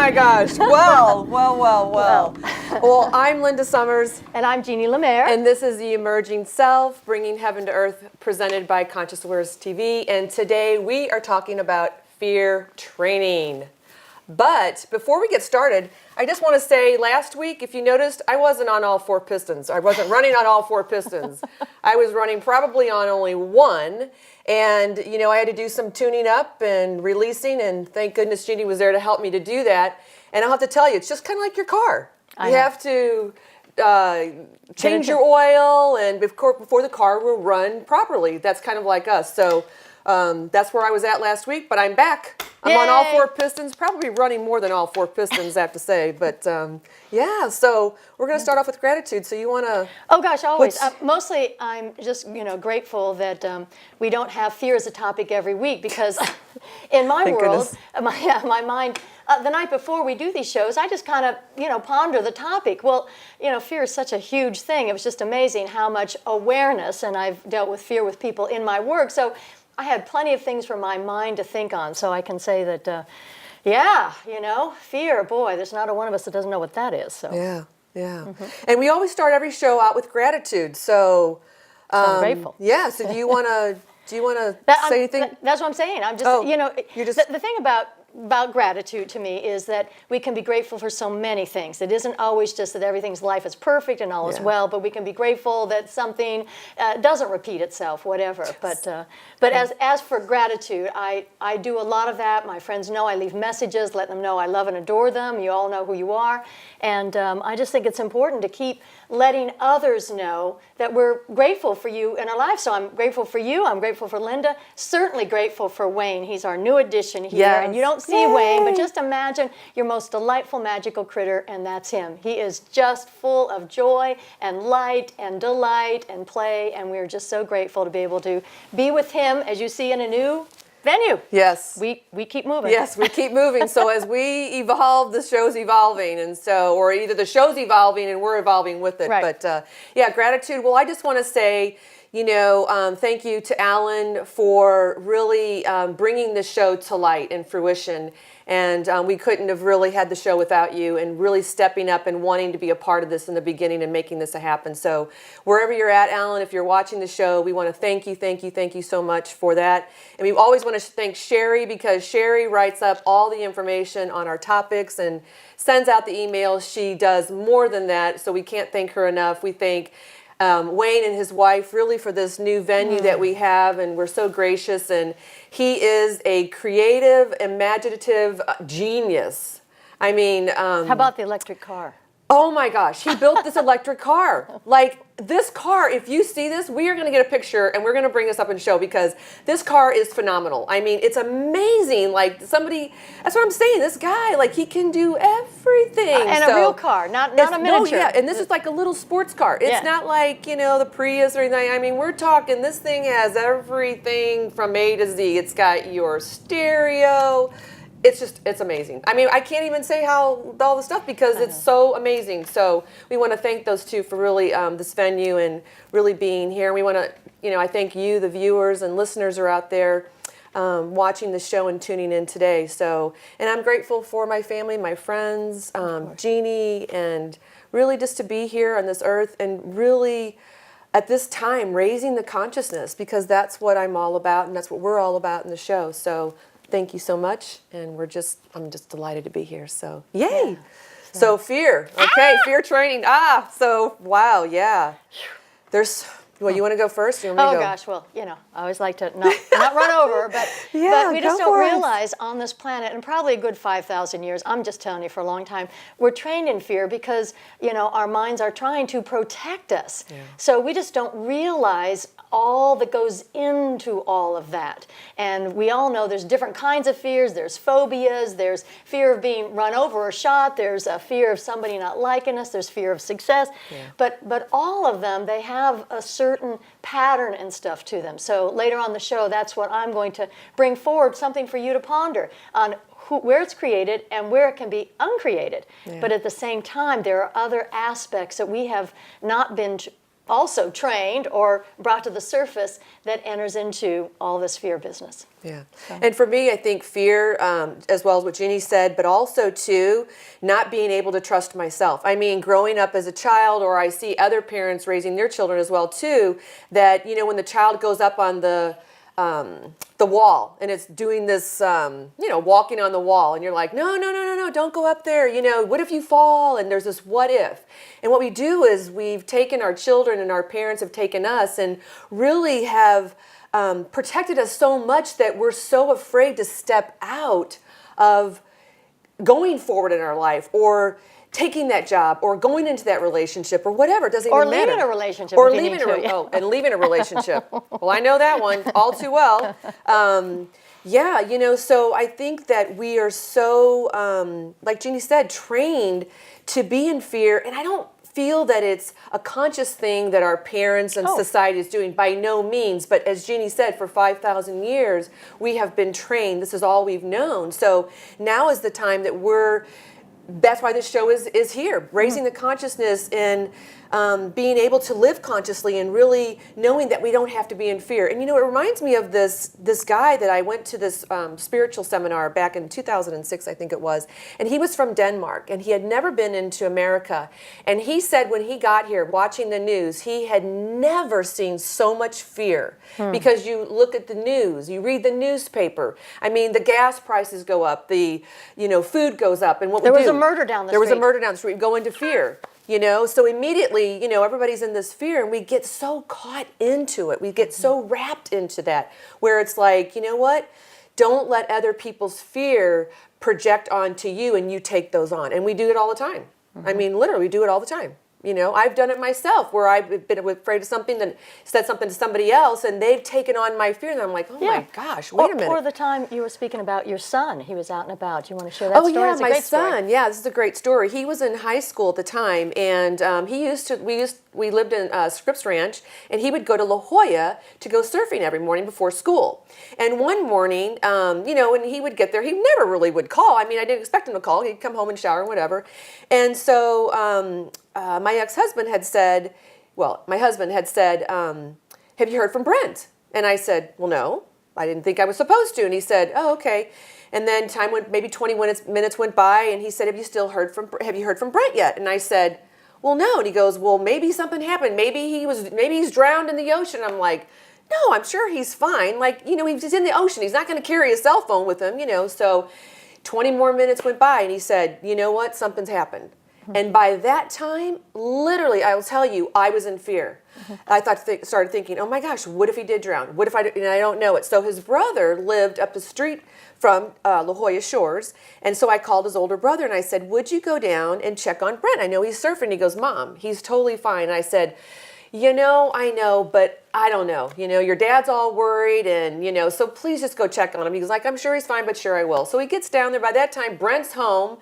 my gosh. Well. Well, I'm Linda Summers. And I'm Jeannie Lemaire. And this is The Emerging Self, Bringing Heaven to Earth, presented by Conscious Awareness TV. And today we are talking about fear training. But before we get started, I just want to say last week, if you noticed, I wasn't on all four pistons. I wasn't running on all four pistons. I was running probably on only one. And, you know, I had to do some tuning up and releasing, and thank goodness Jeannie was there to help me to do that. And I'll have to tell you, it's just kind of like your car. You have to change your oil, and before the car will run properly. That's kind of like us. So that's where I was at last week, but I'm back. I'm on all four pistons, probably running more than all four pistons, I have to say. But yeah, so we're going to start off with gratitude. So you want to... Oh gosh, always. Mostly I'm just, grateful that we don't have fear as a topic every week, because in my world, my mind, the night before we do these shows, I just kind of, ponder the topic. Well, fear is such a huge thing. It was just amazing how much awareness, and I've dealt with fear with people in my work. So I had plenty of things for my mind to think on, so I can say that, fear, boy, there's not a one of us that doesn't know what that is. So. Yeah. Mm-hmm. And we always start every show out with gratitude, so... I'm grateful. Yeah, so do you want to say anything? That's what I'm saying. I'm just, the thing about gratitude to me is that we can be grateful for so many things. It isn't always just that everything's life is perfect and all is well, but we can be grateful that something doesn't repeat itself, whatever. Yes. But as for gratitude, I do a lot of that. My friends know I leave messages, let them know I love and adore them. You all know who you are. And I just think it's important to keep letting others know that we're grateful for you in our life. So I'm grateful for you. I'm grateful for Linda. Certainly grateful for Wayne. He's our new addition here. Yes. And you don't see Wayne, but just imagine your most delightful, magical critter, and that's him. He is just full of joy and light and delight and play, and we're just so grateful to be able to be with him, as you see, in a new venue. Yes. We keep moving. Yes, we keep moving. So as we evolve, the show's evolving. And so, or either the show's evolving and we're evolving with it. Right. But gratitude. Well, I just want to say, thank you to Alan for really bringing this show to light and fruition. And we couldn't have really had the show without you, and really stepping up and wanting to be a part of this in the beginning and making this happen. So wherever you're at, Alan, if you're watching the show, we want to thank you so much for that. And we always want to thank Sherry, because Sherry writes up all the information on our topics and sends out the emails. She does more than that, so we can't thank her enough. We thank Wayne and his wife really for this new venue that we have, and we're so gracious. And he is a creative, imaginative genius. I mean... how about the electric car? Oh my gosh, he built this electric car. Like, this car, if you see this, we are going to get a picture and we're going to bring this up and show, because this car is phenomenal. I mean, it's amazing. Like, that's what I'm saying. This guy, like, he can do everything. And a real car, not a miniature. No, yeah, and this is like a little sports car. It's not like, the Prius or anything. I mean, we're talking, this thing has everything from A to Z. It's got your stereo. It's amazing. I mean, I can't even say all the stuff, because it's so amazing. So we want to thank those two for really this venue and really being here. We want to, I thank you, the viewers and listeners are out there watching the show and tuning in today. So, and I'm grateful for my family, my friends, Jeannie, and really just to be here on this earth and really at this time raising the consciousness, because that's what I'm all about and that's what we're all about in the show. So thank you so much, and I'm just delighted to be here, so yay! Yeah. So fear, okay, fear training, so wow, yeah. You want to go first? You want me to go? Gosh, well, I always like to not run over, but we just don't realize on this planet, and probably a good 5,000 years, I'm just telling you for a long time, we're trained in fear because, our minds are trying to protect us. Yeah. So we just don't realize all that goes into all of that. And we all know there's different kinds of fears. There's phobias. There's fear of being run over or shot. There's a fear of somebody not liking us. There's fear of success. Yeah. But all of them, they have a certain pattern and stuff to them. So later on the show, that's what I'm going to bring forward, something for you to ponder on where it's created and where it can be uncreated. Yeah. But at the same time, there are other aspects that we have not been also trained or brought to the surface that enters into all this fear business. Yeah. So. And for me, I think fear, as well as what Jeannie said, but also too, not being able to trust myself. I mean, growing up as a child, or I see other parents raising their children as well too, that, you know, when the child goes up on the wall and it's doing this, you know, walking on the wall, and you're like, no, don't go up there. You know, what if you fall? And there's this what if. And what we do is we've taken our children, and our parents have taken us, and really have protected us so much that we're so afraid to step out of going forward in our life, or taking that job, or going into that relationship, or whatever. It doesn't even matter. Or leaving a relationship. Or leaving and leaving a relationship. Well, I know that one all too well. Yeah, you know, so I think that we are so, like Jeannie said, trained to be in fear, and I don't feel that it's a conscious thing that our parents and society is doing, by no means. But as Jeannie said, for 5,000 years, we have been trained. This is all we've known. So now is the time that that's why this show is here, raising the consciousness and being able to live consciously, and really knowing that we don't have to be in fear. And you know, it reminds me of this guy that I went to this spiritual seminar back in 2006, I think it was, and he was from Denmark, and he had never been into America. And he said when he got here, watching the news, he had never seen so much fear, because you look at the news, you read the newspaper. I mean, the gas prices go up, the food goes up, and what there we was do, a murder down the there street. was a murder down the street. We go into fear. You know, so immediately, you know, everybody's in this fear, and we get so caught into it. We get so wrapped into that, where it's like, you know what? Don't let other people's fear project onto you, and you take those on. And we do it all the time. I mean, literally, we do it all the time. You know, I've done it myself, where I've been afraid of something and said something to somebody else, and they've taken on my fear, and I'm like, oh my gosh, wait a minute. Or the time you were speaking about your son, he was out and about. Do you want to share that story? Oh yeah, it's a my great son. Story. Yeah, this is a great story. He was in high school at the time, and we lived in Scripps Ranch, and he would go to La Jolla to go surfing every morning before school. And one morning, you know, when he would get there, he never really would call. I mean, I didn't expect him to call. He'd come home and shower and whatever. And so my ex-husband had said, have you heard from Brent? And I said, well, no, I didn't think I was supposed to. And he said, oh, okay. And then time went, maybe 20 minutes went by, and he said, have you heard from Brent yet? And I said, well, no. And he goes, well, maybe something happened. Maybe he's drowned in the ocean. I'm like, no, I'm sure he's fine. Like, you know, he's in the ocean. He's not going to carry a cell phone with him, you know. So 20 more minutes went by, and he said, you know what? Something's happened. And by that time, literally, I will tell you, I was in fear. I started thinking, oh my gosh, what if he did drown? What if I don't know it? So his brother lived up the street from La Jolla Shores, and so I called his older brother, and I said, would you go down and check on Brent? I know he's surfing. He goes, Mom, he's totally fine. And I said, you know, I know, but I don't know. You know, your dad's all worried, and, you know, so please just go check on him. He was like, I'm sure he's fine, but sure I will. So he gets down there. By that time, Brent's home.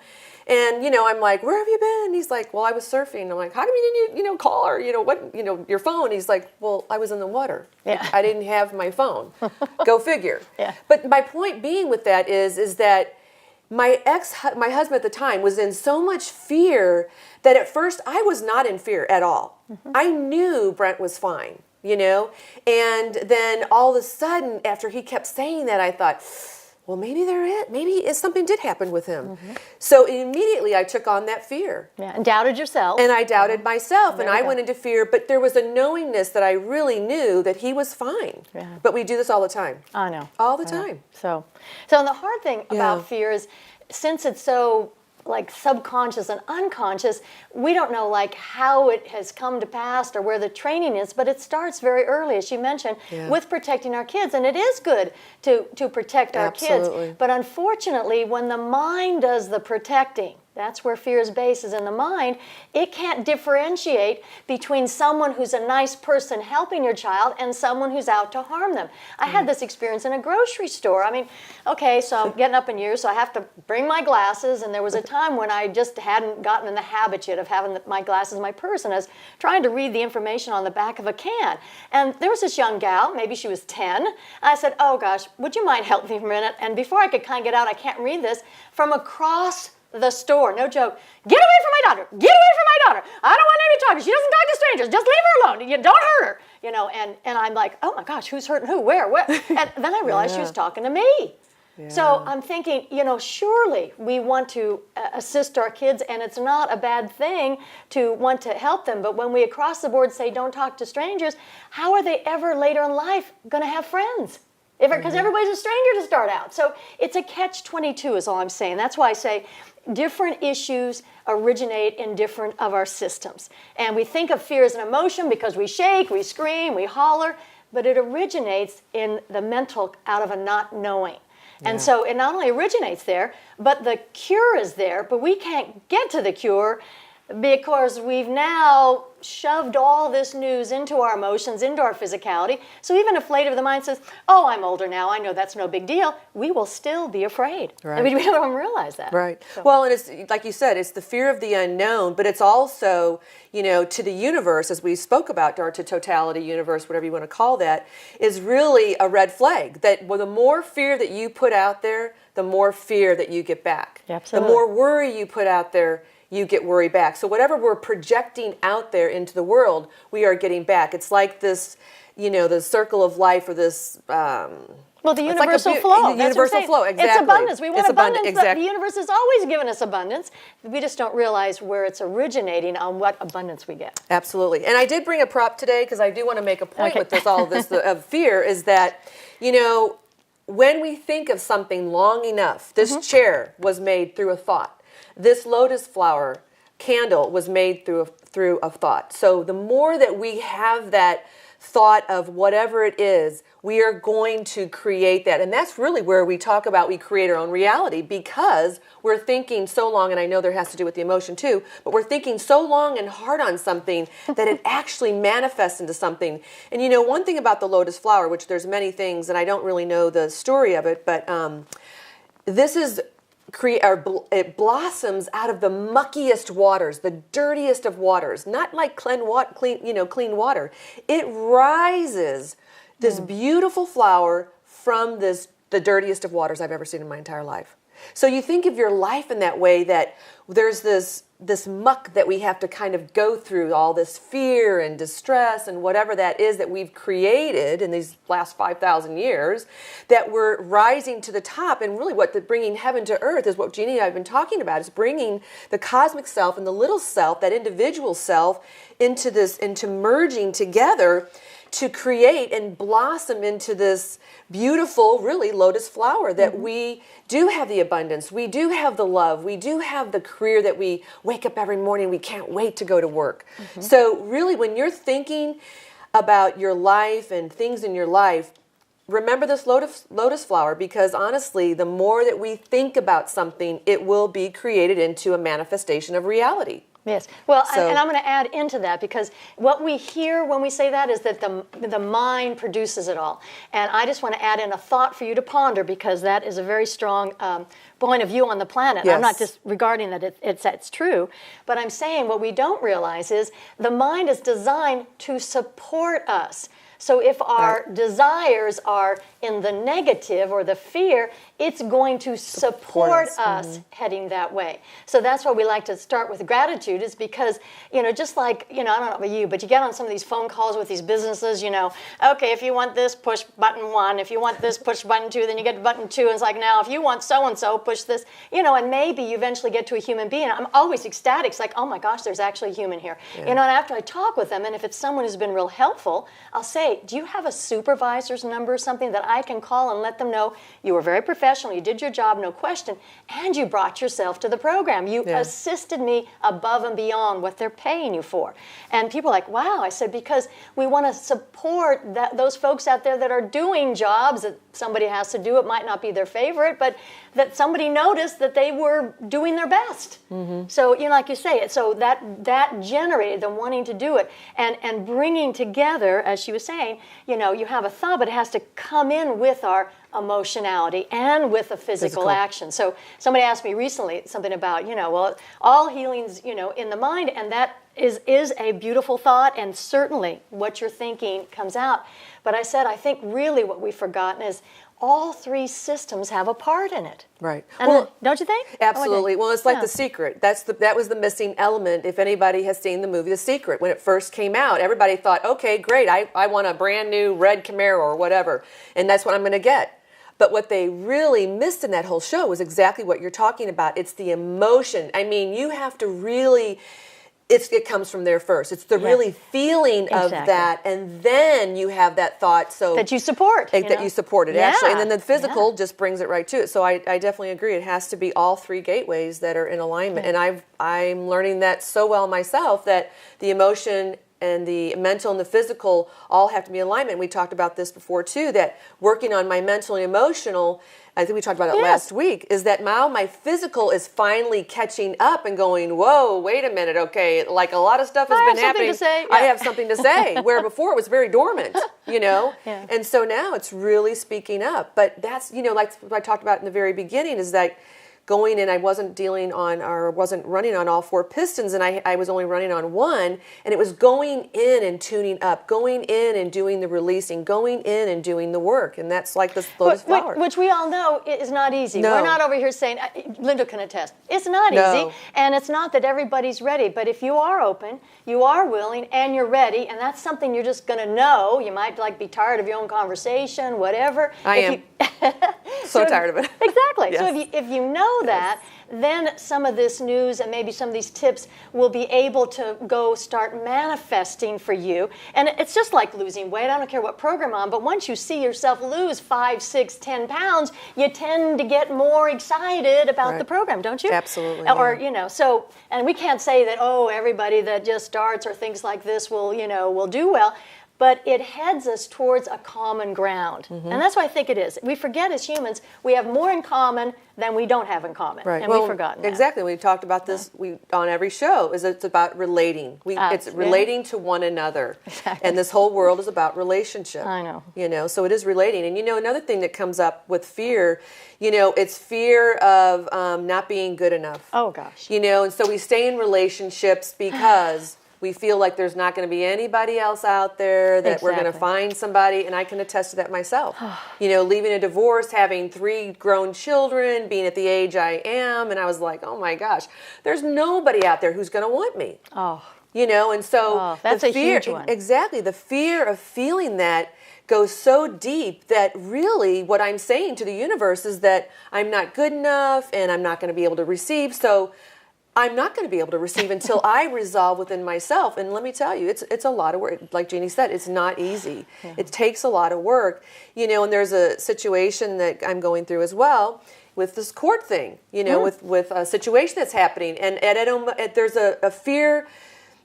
And, you know, I'm like, where have you been? And he's like, well, I was surfing. I'm like, how come you didn't, you know, call her, your phone? He's like, well, I was in the water. Yeah. I didn't have my phone. Go figure. Yeah. But my point being with that is that my husband at the time was in so much fear that at first I was not in fear at all. I knew Brent was fine, you know? And then all of a sudden, after he kept saying that, I thought, well, maybe something did happen with him. So immediately I took on that fear. Yeah, and doubted yourself. And I doubted myself, and I went into fear, but there was a knowingness that I really knew that he was fine. Yeah. But we do this all the time. I know. All the time. So the hard thing about fear is, since it's so like subconscious and unconscious, we don't know like how it has come to pass or where the training is, but it starts very early, as you mentioned, with protecting our kids. And it is good to protect our kids. But unfortunately, when the mind does the protecting, that's where fear's base is in the mind. It can't differentiate between someone who's a nice person helping your child and someone who's out to harm them. I had this experience in a grocery store. I mean, okay, so I'm getting up in years, so I have to bring my glasses, and there was a time when I just hadn't gotten in the habit yet of having my glasses in my purse, and I was trying to read the information on the back of a can. And there was this young gal, maybe she was 10. I said, oh gosh, would you mind helping me for a minute? And before I could kind of get out, I can't read this, from across the store. No joke. Get away from my daughter. Get away from my daughter. I don't want any talking. She doesn't talk to strangers. Just leave her alone. You don't hurt her. You know, and I'm like, oh my gosh, who's hurting who? Where? And then I realized she was talking to me. Yeah. So I'm thinking, you know, surely we want to assist our kids, and it's not a bad thing to want to help them. But when we across the board say don't talk to strangers, how are they ever later in life going to have friends? Because everybody's a stranger to start out. So it's a catch-22 is all I'm saying. That's why I say different issues originate in different of our systems. And we think of fear as an emotion because we shake, we scream, we holler, but it originates in the mental out of a not knowing. And so it not only originates there, but the cure is there, but we can't get to the cure because we've now shoved all this news into our emotions, into our physicality. So even if later the mind says, oh, I'm older now, I know that's no big deal, we will still be afraid. Right. I mean, we don't realize that. Right. So. Well, and it's, like you said, it's the fear of the unknown, but it's also, you know, to the universe, as we spoke about, or to totality, universe, whatever you want to call that, is really a red flag. That the more fear that you put out there, the more fear that you get back. Absolutely. The more worry you put out there, you get worry back. So whatever we're projecting out there into the world, we are getting back. It's like this, you know, the circle of life, or this... well, the universal flow. The universal flow, exactly. It's abundance. We want abundance. Exactly. The universe has always given us abundance. We just don't realize where it's originating on what abundance we get. Absolutely. And I did bring a prop today because I do want to make a point with this, all of this of fear, is that, you know, when we think of something long enough, this chair was made through a thought. This lotus flower candle was made through a thought. So the more that we have that thought of whatever it is, we are going to create that. And that's really where we talk about we create our own reality, because we're thinking so long, and I know there has to do with the emotion too, but we're thinking so long and hard on something that it actually manifests into something. And you know, one thing about the lotus flower, which there's many things, and I don't really know the story of it, but this is... it blossoms out of the muckiest waters, the dirtiest of waters, not like clean water. It rises this beautiful flower from the dirtiest of waters I've ever seen in my entire life. So you think of your life in that way, that there's this muck that we have to kind of go through, all this fear and distress and whatever that is that we've created in these last 5,000 years, that we're rising to the top. And really bringing heaven to earth is what Jeannie and I have been talking about, is bringing the cosmic self and the little self, that individual self, into merging together to create and blossom into this beautiful, really, lotus flower that we do have the abundance, we do have the love, we do have the career that we wake up every morning, we can't wait to go to work. So really, when you're thinking about your life and things in your life, remember this lotus flower, because honestly, the more that we think about something, it will be created into a manifestation of reality. Yes. Well, and I'm going to add into that, because what we hear when we say that is that the mind produces it all. And I just want to add in a thought for you to ponder, because that is a very strong point of view on the planet. Yes. I'm not just regarding that it's true, but I'm saying what we don't realize is the mind is designed to support us. So if our desires are in the negative or the fear, it's going to support us heading that way. So that's why we like to start with gratitude, is because, you know, just like, you know, I don't know about you, but you get on some of these phone calls with these businesses, you know, okay, if you want this, push button 1. If you want this, push button 2. Then you get to button 2, and it's like, now, if you want so-and-so, push this. You know, and maybe you eventually get to a human being. I'm always ecstatic. It's like, oh my gosh, there's actually a human here. Yeah. You know, and after I talk with them, and if it's someone who's been real helpful, I'll say, do you have a supervisor's number or something that I can call and let them know you were very professional, you did your job, no question, and you brought yourself to the program. You assisted me above and beyond what they're paying you for. And people are like, wow. I said, because we want to support those folks out there that are doing jobs that somebody has to do. It might not be their favorite, but that somebody noticed that they were doing their best. So, you know, like you say, so that generated them wanting to do it, and bringing together, as she was saying, you know, you have a thought, but it has to come in with our emotionality and with a physical action. So somebody asked me recently something about, you know, well, all healing's, you know, in the mind, and that is a beautiful thought, and certainly what you're thinking comes out. But I said, I think really what we've forgotten is all three systems have a part in it. Right. And well, don't you think? Absolutely. Well, it's like Yeah. The Secret. That was the missing element. If anybody has seen the movie The Secret, when it first came out, everybody thought, okay, great, I want a brand new red Camaro or whatever, and that's what I'm going to get. But what they really missed in that whole show was exactly what you're talking about. It's the emotion. I mean, you have to really, it comes from there first. It's the really feeling of that, and then you have that thought. So that you support. That you support it, actually. And then the physical Yeah. just brings it right to it. So I definitely agree. It has to be all three gateways that are in alignment. Yeah. And I'm learning that so well myself, that the emotion and the mental and the physical all have to be in alignment. We talked about this before too, that working on my mental and emotional, I think we talked about it last week, is that now my physical is finally catching up and going, whoa, wait a minute, okay, like a lot of stuff has been happening. To say. I have something to say, where before it was very dormant, you know? Yeah. And so now it's really speaking up. But that's, like what I talked about in the very beginning, is that going in, I wasn't running on all four pistons, and I was only running on one, and it was going in and tuning up, going in and doing the releasing, going in and doing the work, and that's like this lotus flower. Which we all know is not easy. No. We're not over here saying, Linda can attest, it's not No. easy, and it's not that everybody's ready, but if you are open, you are willing, and you're ready, and that's something you're just going to know. You might be tired of your own conversation, whatever. I am. So tired of it. Exactly. Yes. So if you know that, then some of this news and maybe some of these tips will be able to go start manifesting for you. And it's just like losing weight. I don't care what program I'm on, but once you see yourself lose 5, 6, 10 pounds, you tend to get more excited about the program, don't you? Absolutely. Or, so, and we can't say that, everybody that just starts or things like this will do well. But it heads us towards a common ground. Mm-hmm. And that's what I think it is. We forget as humans, we have more in common than we don't have in common. Right. And we've forgotten that. Exactly. We talked about this on every show, is it's about relating. It's relating to one another. Exactly. And this whole world is about relationship. I know. So it is relating. And another thing that comes up with fear, it's fear of not being good enough. Oh, gosh. And so we stay in relationships because we feel like there's not going to be anybody else out there, that we're going to find somebody, and I can attest to that myself. Leaving a divorce, having 3 grown children, being at the age I am, and I was like, oh my gosh, there's nobody out there who's going to want me. Oh. And so that's the a fear, huge one. Exactly, the fear of feeling that goes so deep that really what I'm saying to the universe is that I'm not good enough and I'm not going to be able to receive. So I'm not going to be able to receive until I resolve within myself. And let me tell you, it's a lot of work. Like Jeannie said, it's not easy. Yeah. It takes a lot of work. And there's a situation that I'm going through as well with this court thing, with a situation that's happening. And there's a fear,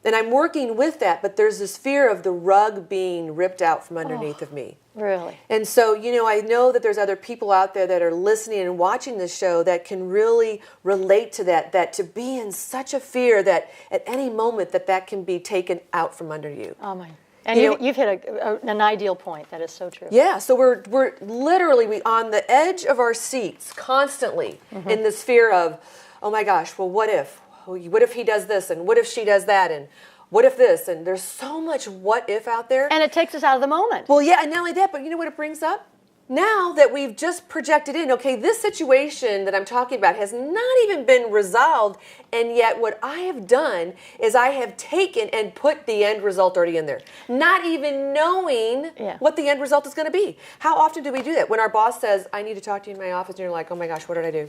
and I'm working with that, but there's this fear of the rug being ripped out from underneath of me. Really? And so, I know that there's other people out there that are listening and watching this show that can really relate to that to be in such a fear that at any moment that can be taken out from under you. Oh, my. And you've hit an ideal point. That is so true. Yeah, so we're literally on the edge of our seats constantly in this fear of, oh my gosh, well, what if? What if he does this, and what if she does that, and what if this? And there's so much what if out there. And it takes us out of the moment. Well, yeah, and not only that, but you know what it brings up? Now that we've just projected in, okay, this situation that I'm talking about has not even been resolved, and yet what I have done is I have taken and put the end result already in there, not even knowing what the end result is going to be. How often do we do that? When our boss says, I need to talk to you in my office, and you're like, oh my gosh, what did I do?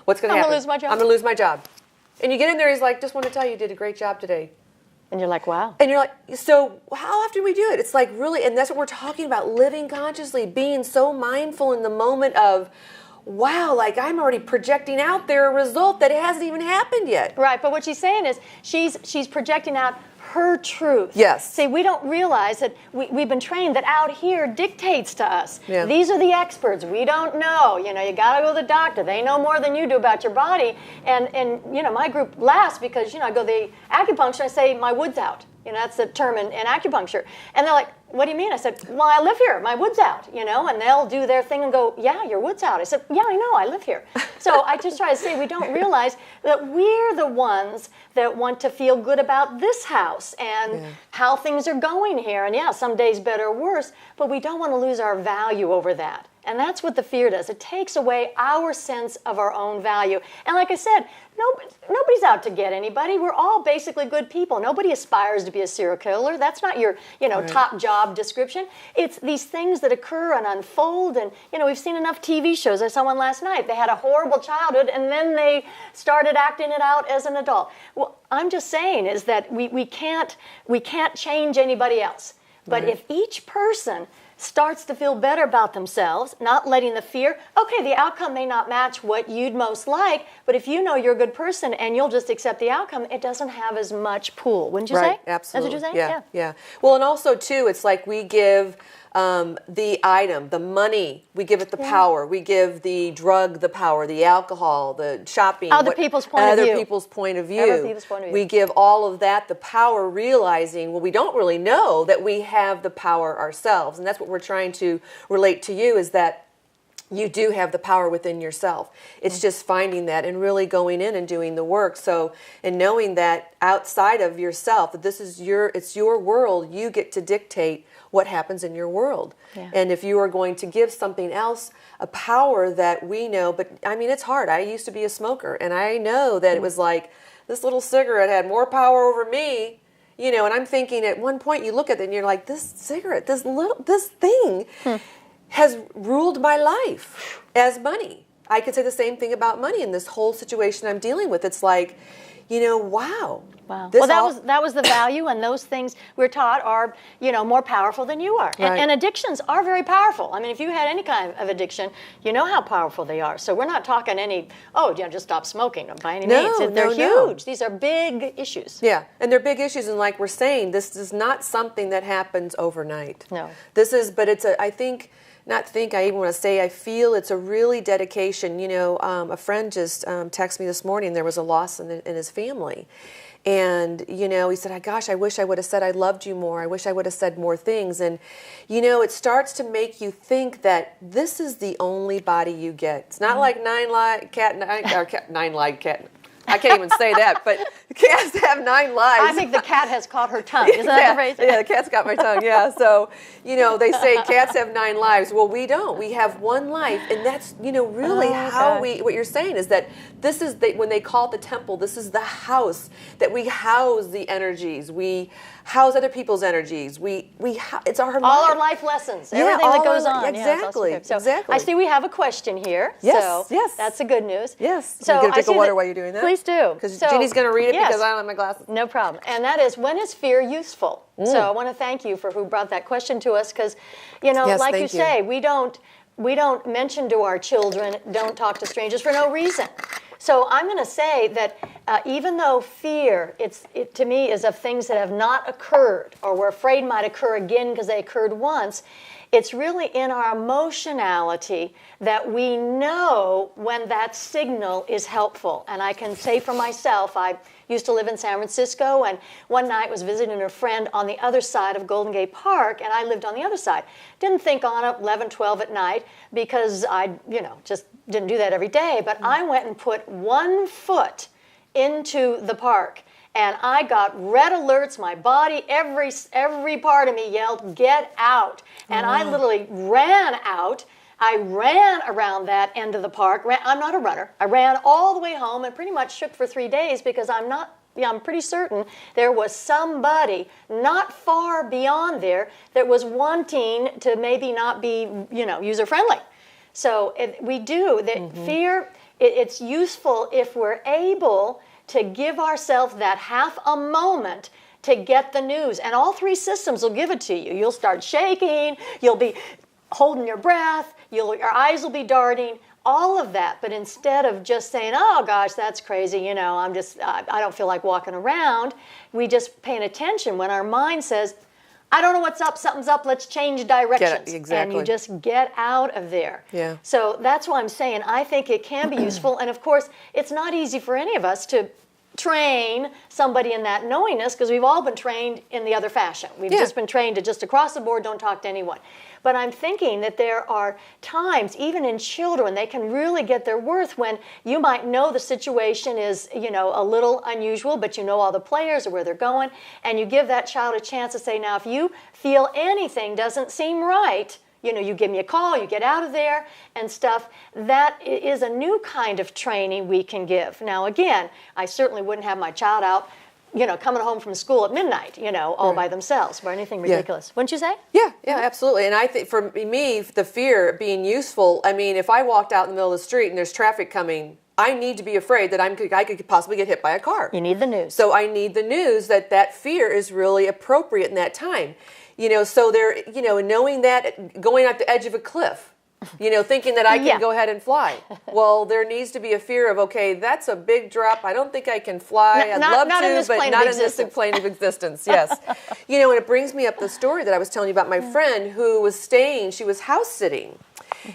What's going to happen? I'm going to lose my job. I'm going to lose my job. And you get in there, he's like, just want to tell you, you did a great job today. And you're like, wow. And you're like, so how often do we do it? It's like really, and that's what we're talking about, living consciously, being so mindful in the moment of, wow, like I'm already projecting out there a result that hasn't even happened yet. Right, but what she's saying is she's projecting out her truth. Yes. See, we don't realize that we've been trained that out here dictates to us. Yeah. These are the experts. We don't know. You got to go to the doctor. They know more than you do about your body. And my group laughs because, I go, the acupuncture, I say, my wood's out. That's the term in acupuncture. And they're like, what do you mean? I said, well, I live here. My wood's out, and they'll do their thing and go, yeah, your wood's out. I said, yeah, I know, I live here. So I just try to say we don't realize that we're the ones that want to feel good about this house and how things are going here. And yeah, some days better or worse, but we don't want to lose our value over that. And that's what the fear does. It takes away our sense of our own value. And like I said, nobody's out to get anybody. We're all basically good people. Nobody aspires to be a serial killer. That's not your, top job description. It's these things that occur and unfold. And, we've seen enough TV shows. I saw one last night. They had a horrible childhood, and then they started acting it out as an adult. Well, I'm just saying is that we can't change anybody else. But if each person starts to feel better about themselves, not letting the fear, okay, the outcome may not match what you'd most like, but if you know you're a good person and you'll just accept the outcome, it doesn't have as much pull, wouldn't you say? Right, absolutely. That's what you're saying? Yeah. Well, and also, too, it's like we give the item, the money, we give it the power. We give the drug the power, the alcohol, the shopping. Other people's point of view. Other people's point of view. We give all of that the power, realizing, well, we don't really know that we have the power ourselves. And that's what we're trying to relate to you, is that you do have the power within yourself. It's just finding that and really going in and doing the work. So, and knowing that outside of yourself, that this is it's your world, you get to dictate what happens in your world. Yeah. And if you are going to give something else a power that we know, but I mean, it's hard. I used to be a smoker, and I know that it was like this little cigarette had more power over me, and I'm thinking at one point you look at it and you're like, this cigarette, this thing has ruled my life as money. I could say the same thing about money in this whole situation I'm dealing with. It's like, wow. Wow. Well, that was the value, and those things we're taught are, more powerful than you are. Right. And addictions are very powerful. I mean, if you had any kind of addiction, you know how powerful they are. So we're not talking just stop smoking by any means. They're huge. These are big issues. Yeah, and they're big issues, and like we're saying, this is not something that happens overnight. No. I feel it's a really dedication. A friend just texted me this morning. There was a loss in his family. And, he said, gosh, I wish I would have said I loved you more. I wish I would have said more things. And, it starts to make you think that this is the only body you get. It's not like nine-lied cat. I can't even say that, but cats have 9 lives. I think the cat has caught her tongue. Is that the phrase? Yeah, the cat's got my tongue, yeah. So, they say cats have 9 lives. Well, we don't. We have 1 life, and that's, really what you're saying is that this is, when they call it the temple, this is the house that we house the energies. We house other people's energies. It's our life. All our life lessons, everything that goes on. Exactly, exactly. I see we have a question here. Yes, so that's the good news. Yes. So you get a drink of water while you're doing that? Please do. Because Jeannie's going to read it because I don't have my glasses. No problem. And that is, when is fear useful? So I want to thank you for who brought that question to us, because, like you say, we don't mention to our children, don't talk to strangers for no reason. So I'm going to say that even though fear, it to me is of things that have not occurred or we're afraid might occur again because they occurred once, it's really in our emotionality that we know when that signal is helpful. And I can say for myself, I used to live in San Francisco, and one night was visiting a friend on the other side of Golden Gate Park, and I lived on the other side. Didn't think on it 11, 12 at night because I, just didn't do that every day. But I went and put 1 foot into the park. And I got red alerts. My body, every part of me yelled, "Get out!" And I literally ran out. I ran around that end of the park. I'm not a runner. I ran all the way home and pretty much shook for 3 days because I'm pretty certain there was somebody not far beyond there that was wanting to maybe not be, user friendly. So we do. Fear, it's useful if we're able to give ourselves that half a moment to get the news. And all 3 systems will give it to you. You'll start shaking, you'll be holding your breath, your eyes will be darting, all of that. But instead of just saying, oh gosh, that's crazy, I don't feel like walking around, we just paying attention when our mind says, I don't know what's up, something's up, let's change directions. Exactly. And you just get out of there. Yeah. So that's why I'm saying I think it can be useful. And of course, it's not easy for any of us to train somebody in that knowingness because we've all been trained in the other fashion. We've just been trained to just across the board, don't talk to anyone. But I'm thinking that there are times, even in children, they can really get their worth when you might know the situation is, a little unusual, but you know all the players or where they're going, and you give that child a chance to say, now, if you feel anything doesn't seem right, you give me a call, you get out of there and stuff. That is a new kind of training we can give. Now, again, I certainly wouldn't have my child out, coming home from school at midnight, all by themselves, or anything ridiculous. Wouldn't you say? Yeah, absolutely. And I think for me, the fear of being useful, I mean, if I walked out in the middle of the street and there's traffic coming, I need to be afraid that I could possibly get hit by a car. You need the news. So I need the news that fear is really appropriate in that time. So there, knowing that, going at the edge of a cliff, thinking that I can go ahead and fly. Well, there needs to be a fear of, okay, that's a big drop. I don't think I can fly. I'd love to, but not in this plane of existence. Yes. And it brings me up the story that I was telling you about my friend who was she was house sitting.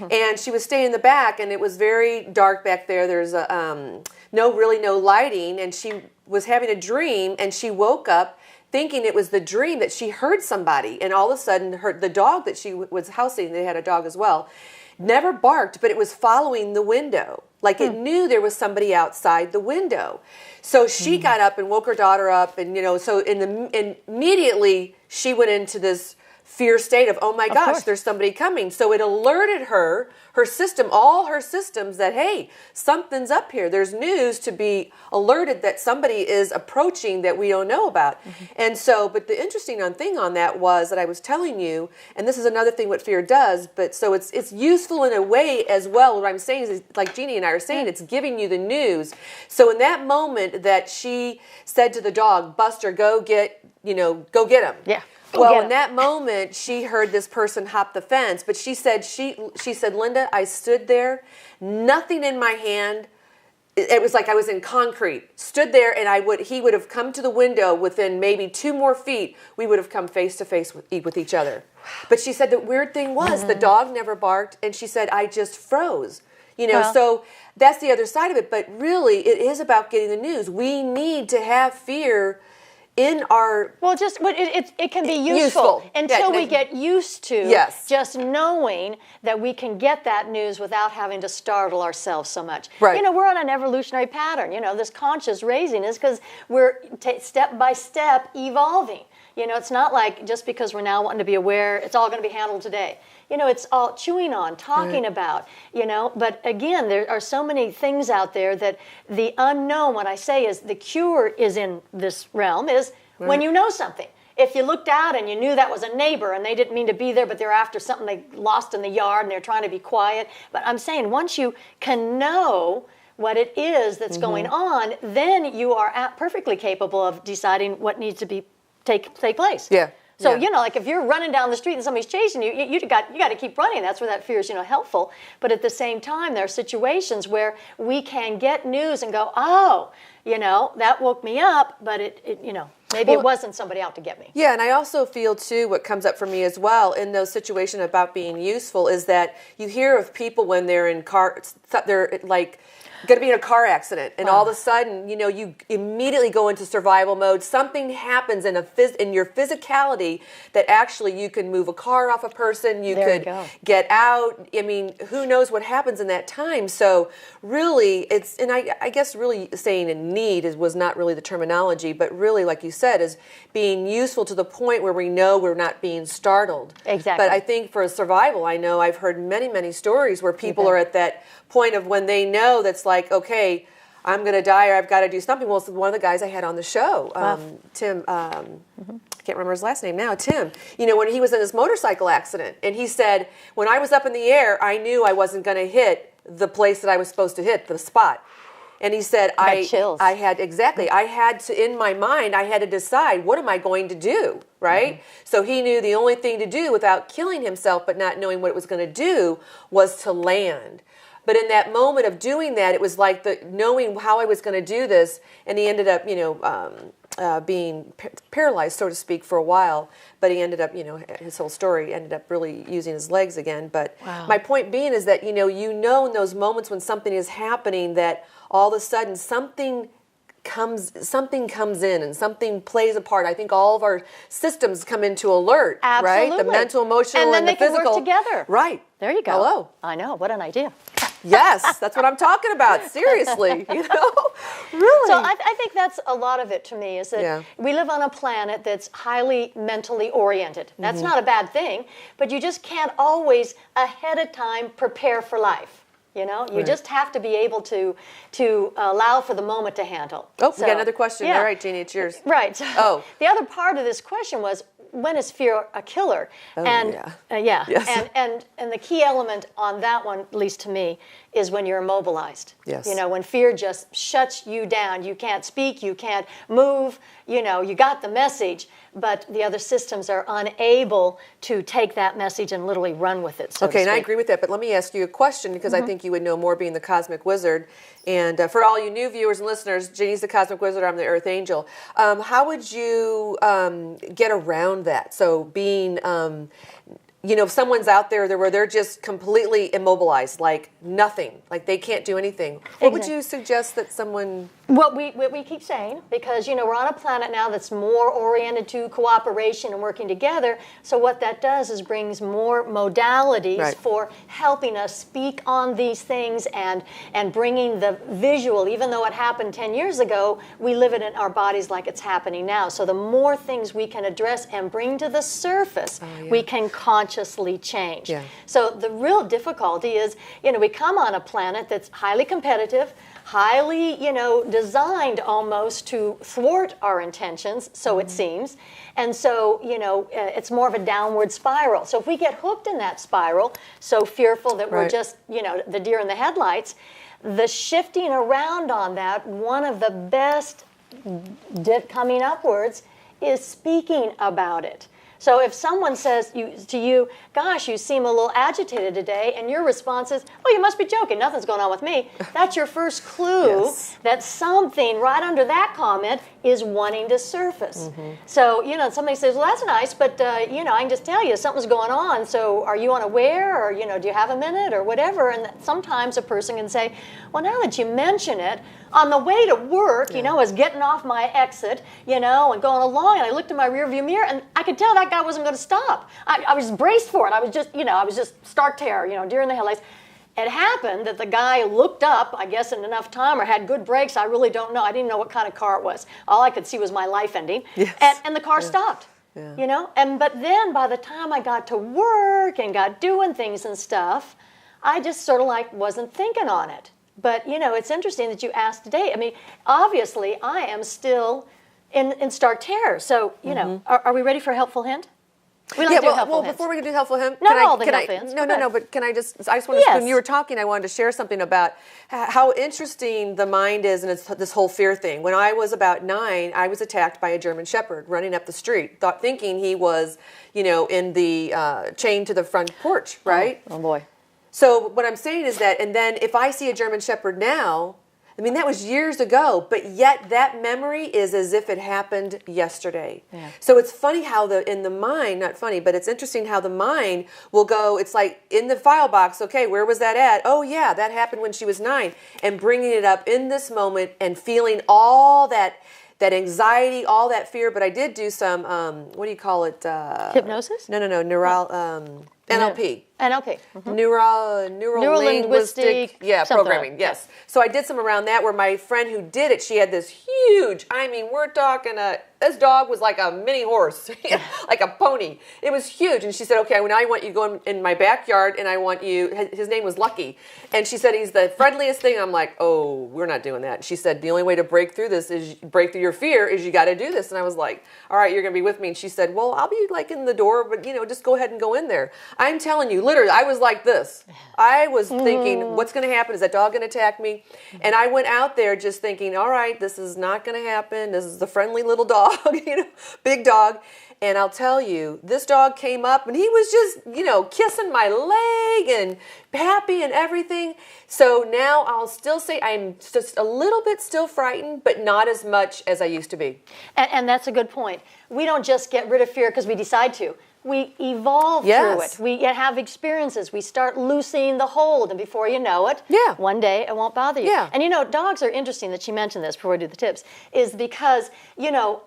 And she was staying in the back, and it was very dark back there. There's no lighting, and she was having a dream, and she woke up thinking it was the dream that she heard somebody, and all of a sudden the dog that she was house sitting, they had a dog as well, never barked, but it was following the window. Like it knew there was somebody outside the window. So she got up and woke her daughter up, and so immediately she went into this fear state of, oh my gosh, there's somebody coming. So it alerted her system, all her systems, that, hey, something's up here. There's news to be alerted that somebody is approaching that we don't know about. And so, but the interesting thing on that was that I was telling you, and this is another thing what fear does, but so it's useful in a way as well. What I'm saying is, like Jeannie and I are saying, it's giving you the news. So in that moment that she said to the dog, Buster, go get him. Yeah. Well, in that moment, she heard this person hop the fence, but she said, Linda, I stood there, nothing in my hand. It was like I was in concrete. Stood there, and he would have come to the window within maybe 2 more feet. We would have come face to face with each other. But she said the weird thing was the dog never barked, and she said I just froze. So that's the other side of it. But really, it is about getting the news. We need to have fear in our it can be useful until we get used to just knowing that we can get that news without having to startle ourselves so much. Right. We're on an evolutionary pattern. This conscious raising is because we're step by step evolving. It's not like just because we're now wanting to be aware, it's all going to be handled today. It's all chewing on, talking about, But again, there are so many things out there that the unknown, what I say is the cure is in this realm, is when you know something. If you looked out and you knew that was a neighbor and they didn't mean to be there, but they're after something they lost in the yard and they're trying to be quiet. But I'm saying once you can know what it is that's going on, then you are perfectly capable of deciding what needs to take place. Yeah. So, like if you're running down the street and somebody's chasing you, you got to keep running. That's where that fear is, helpful. But at the same time, there are situations where we can get news and go, oh, that woke me up, but maybe it wasn't somebody out to get me. Yeah, and I also feel, too, what comes up for me as well in those situations about being useful is that you hear of people when they're in they're like going to be in a car accident, and all of a sudden, you immediately go into survival mode. Something happens in your physicality that actually you can move a car off a person, you could get out. I mean, who knows what happens in that time? So really, I guess really saying in need was not really the terminology, but really, like you said, is being useful to the point where we know we're not being startled. Exactly. But I think for survival, I know I've heard many, many stories where people are at that point of when they know that's like, okay, I'm going to die or I've got to do something. Well, one of the guys I had on the show, Tim, I can't remember his last name now, Tim, when he was in his motorcycle accident, and he said, when I was up in the air, I knew I wasn't going to hit the place that I was supposed to hit, the spot. And he said, I had to, in my mind, I had to decide, what am I going to do, right? So he knew the only thing to do without killing himself, but not knowing what it was going to do, was to land. But in that moment of doing that, it was like knowing how I was going to do this, and he ended up, being paralyzed, so to speak, for a while. But he ended up, his whole story ended up really using his legs again. But my point being is that, in those moments when something is happening, that all of a sudden something comes in and something plays a part. I think all of our systems come into alert, Absolutely. right? The mental, emotional, and then the physical. Can work together. Right. There you go. Hello. I know. What an idea. Yes, that's what I'm talking about. Seriously, really. So I think that's a lot of it to me, is that we live on a planet that's highly mentally oriented. That's not a bad thing, but you just can't always ahead of time prepare for life. You just have to be able to allow for the moment to handle. Oh, we got another question. All right, Jeannie, it's yours. Right. So the other part of this question was, when is fear a killer? Oh, Yes. And the key element on that one, at least to me, is when you're immobilized. Yes. When fear just shuts you down. You can't speak, you can't move, you got the message, but the other systems are unable to take that message and literally run with it, so to Okay, and I speak. agree with that, but let me ask you a question, because I think you would know more being the Cosmic Wizard. And for all you new viewers and listeners, Jeannie's the Cosmic Wizard, I'm the Earth Angel. How would you get around that? So being... if someone's out there where they're just completely immobilized, like nothing, like they can't do anything, what would you suggest that someone... What we keep saying, because, we're on a planet now that's more oriented to cooperation and working together, so what that does is brings more modalities for helping us speak on these things and bringing the visual. Even though it happened 10 years ago, we live it in our bodies like it's happening now. So the more things we can address and bring to the surface, we can consciously change. Yeah. So the real difficulty is, we come on a planet that's highly competitive, highly, designed almost to thwart our intentions, so it seems. And so, it's more of a downward spiral. So if we get hooked in that spiral, so fearful that we're just, the deer in the headlights, the shifting around on that, one of the best coming upwards is speaking about it. So if someone says to you, gosh, you seem a little agitated today, and your response is, oh, you must be joking, nothing's going on with me, that's your first clue that something right under that comment is wanting to surface. So, somebody says, well, that's nice, but, I can just tell you something's going on, so are you unaware, or, do you have a minute, or whatever? And sometimes a person can say, well, now that you mention it, on the way to work, I was getting off my exit, and going along, and I looked in my rearview mirror, and I could tell that guy wasn't going to stop. I was braced for it. I was just stark terror, deer in the headlights. It happened that the guy looked up, I guess in enough time, or had good brakes. I really don't know. I didn't know what kind of car it was. All I could see was my life ending. Yes. And the car stopped. Yeah. But then by the time I got to work and got doing things and stuff, I just sort of wasn't thinking on it. But, it's interesting that you asked today. I mean, obviously, I am still in stark terror. So, are we ready for a helpful hint? We don't do helpful hints. Before we can do helpful hint, Not all the helpful hints. No, but can I just want to, when you were talking, I wanted to share something about how interesting the mind is, and it's this whole fear thing. When I was about 9, I was attacked by a German Shepherd running up the street, thinking he was, in the chain to the front porch, right? Oh boy. So what I'm saying is that, and then if I see a German Shepherd now, I mean, that was years ago, but yet that memory is as if it happened yesterday. Yeah. So it's funny how in the mind, not funny, but it's interesting how the mind will go, it's like in the file box, okay, where was that at? Oh yeah, that happened when she was 9. And bringing it up in this moment and feeling all that anxiety, all that fear. But I did do some, what do you call it? Hypnosis? No, NLP. NLP. Mm-hmm. Neuro-linguistic programming. Like yes. So I did some around that where my friend who did it, she had this huge, we're talking this dog was like a mini horse, like a pony. It was huge. And she said, okay, now I want you to go in my backyard and I want you, his name was Lucky. And she said, he's the friendliest thing. I'm like, oh, we're not doing that. And she said, the only way to break through your fear is you got to do this. And I was like, all right, you're going to be with me. And she said, well, I'll be in the door, but just go ahead and go in there. I'm telling you, literally, I was like this. I was thinking, what's going to happen? Is that dog going to attack me? And I went out there just thinking, all right, this is not going to happen. This is the friendly little dog, big dog. And I'll tell you, this dog came up and he was just, kissing my leg and happy and everything. So now I'll still say I'm just a little bit still frightened, but not as much as I used to be. And that's a good point. We don't just get rid of fear because we decide to. We evolve through it. We have experiences. We start loosening the hold, and before you know it, one day it won't bother you. Yeah. And dogs are interesting that she mentioned this before we do the tips, is because,